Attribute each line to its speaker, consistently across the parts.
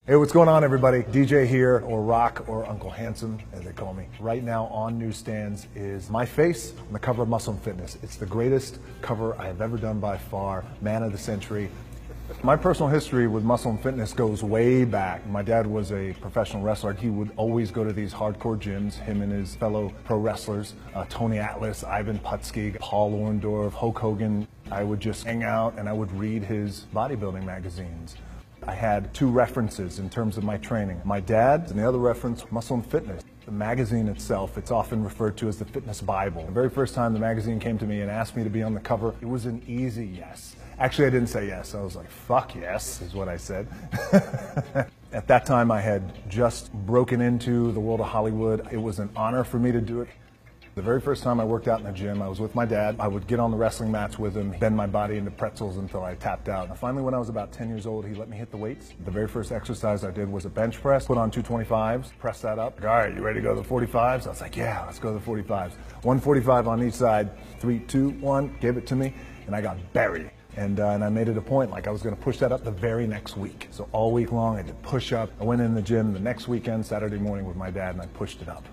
Speaker 1: Hey, what's going on, everybody? DJ here, or Rock, or Uncle Handsome, as they call me. Right now on newsstands is my face on the cover of Muscle & Fitness. It's the greatest cover I have ever done by far, man of the century. My personal history with Muscle & Fitness goes way back. My dad was a professional wrestler. He would always go to these hardcore gyms, him and his fellow pro wrestlers, Tony Atlas, Ivan Putski, Paul Orndorff, Hulk Hogan. I would just hang out and I would read his bodybuilding magazines. I had two references in terms of my training. My dad, and the other reference, Muscle & Fitness. The magazine itself, it's often referred to as the Fitness Bible. The very first time the magazine came to me and asked me to be on the cover, it was an easy yes. Actually, I didn't say yes. I was like, fuck yes, is what I said. At that time, I had just broken into the world of Hollywood. It was an honor for me to do it. The very first time I worked out in the gym, I was with my dad. I would get on the wrestling mats with him, bend my body into pretzels until I tapped out. And finally, when I was about 10 years old, he let me hit the weights. The very first exercise I did was a bench press, put on 225s, press that up. All right, you ready to go to the 45s? I was like, yeah, let's go to the 45s. 145 on each side, 3, 2, 1, gave it to me, and I got buried. And I made it a point, like I was gonna push that up the very next week. So all week long, I did push-up. I went in the gym the next weekend, Saturday morning with my dad, and I pushed it up.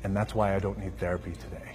Speaker 1: And that's why I don't need therapy today.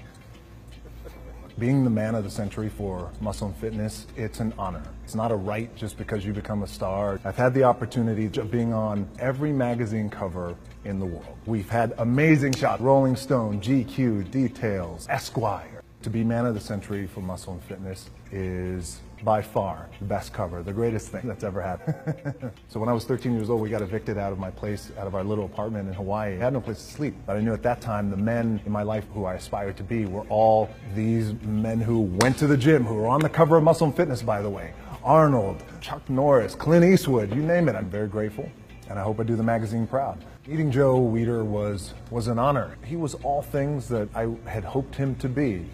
Speaker 1: Being the man of the century for Muscle & Fitness, it's an honor. It's not a right just because you become a star. I've had the opportunity of being on every magazine cover in the world. We've had amazing shots, Rolling Stone, GQ, Details, Esquire. To be man of the century for Muscle & Fitness is by far the best cover, the greatest thing that's ever happened. So when I was 13 years old, we got evicted out of my place, out of our little apartment in Hawaii. I had no place to sleep, but I knew at that time the men in my life who I aspired to be were all these men who went to the gym, who were on the cover of Muscle & Fitness, by the way. Arnold, Chuck Norris, Clint Eastwood, you name it. I'm very grateful, and I hope I do the magazine proud. Meeting Joe Weider was an honor. He was all things that I had hoped him to be.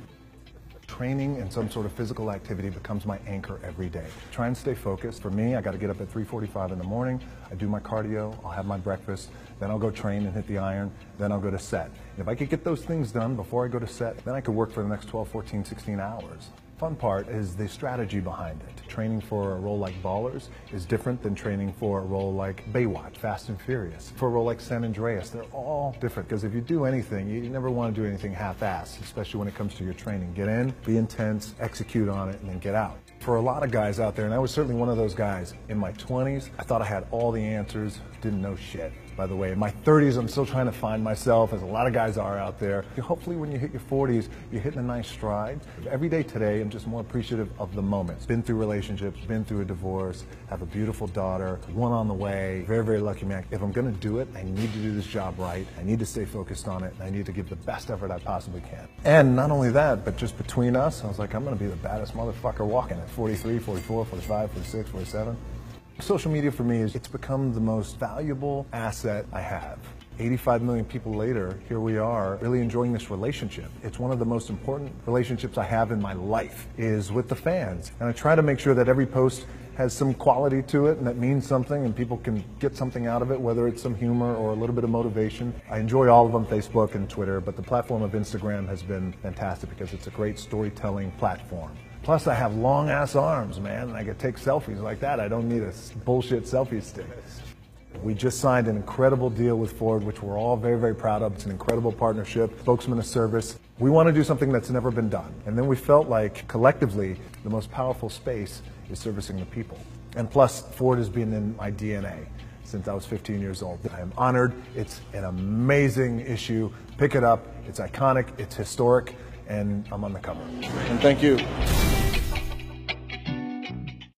Speaker 1: Training and some sort of physical activity becomes my anchor every day. Try and stay focused. For me, I got to get up at 3:45 in the morning. I do my cardio, I'll have my breakfast, then I'll go train and hit the iron, then I'll go to set. And if I could get those things done before I go to set, then I could work for the next 12, 14, 16 hours. Fun part is the strategy behind it. Training for a role like Ballers is different than training for a role like Baywatch, Fast and Furious. For a role like San Andreas, they're all different, because if you do anything, you never want to do anything half-assed, especially when it comes to your training. Get in, be intense, execute on it, and then get out. For a lot of guys out there, and I was certainly one of those guys, in my 20s, I thought I had all the answers, didn't know shit. By the way, in my 30s, I'm still trying to find myself, as a lot of guys are out there. Hopefully when you hit your 40s, you're hitting a nice stride. Every day today, I'm just more appreciative of the moments. Been through relationships, been through a divorce, have a beautiful daughter, one on the way, very, very lucky man. If I'm gonna do it, I need to do this job right. I need to stay focused on it, and I need to give the best effort I possibly can. And not only that, but just between us, I was like, I'm gonna be the baddest motherfucker walking at 43, 44, 45, 46, 47. Social media for me it's become the most valuable asset I have. 85 million people later, here we are, really enjoying this relationship. It's one of the most important relationships I have in my life, is with the fans. And I try to make sure that every post has some quality to it and that means something and people can get something out of it, whether it's some humor or a little bit of motivation. I enjoy all of them, Facebook and Twitter, but the platform of Instagram has been fantastic because it's a great storytelling platform. Plus, I have long-ass arms, man, and I can take selfies like that. I don't need a bullshit selfie stick. We just signed an incredible deal with Ford, which we're all very, very proud of. It's an incredible partnership, spokesman of service. We want to do something that's never been done. And then we felt like, collectively, the most powerful space is servicing the people. And plus, Ford has been in my DNA since I was 15 years old. I am honored. It's an amazing issue. Pick it up. It's iconic. It's historic. And I'm on the cover. And thank you.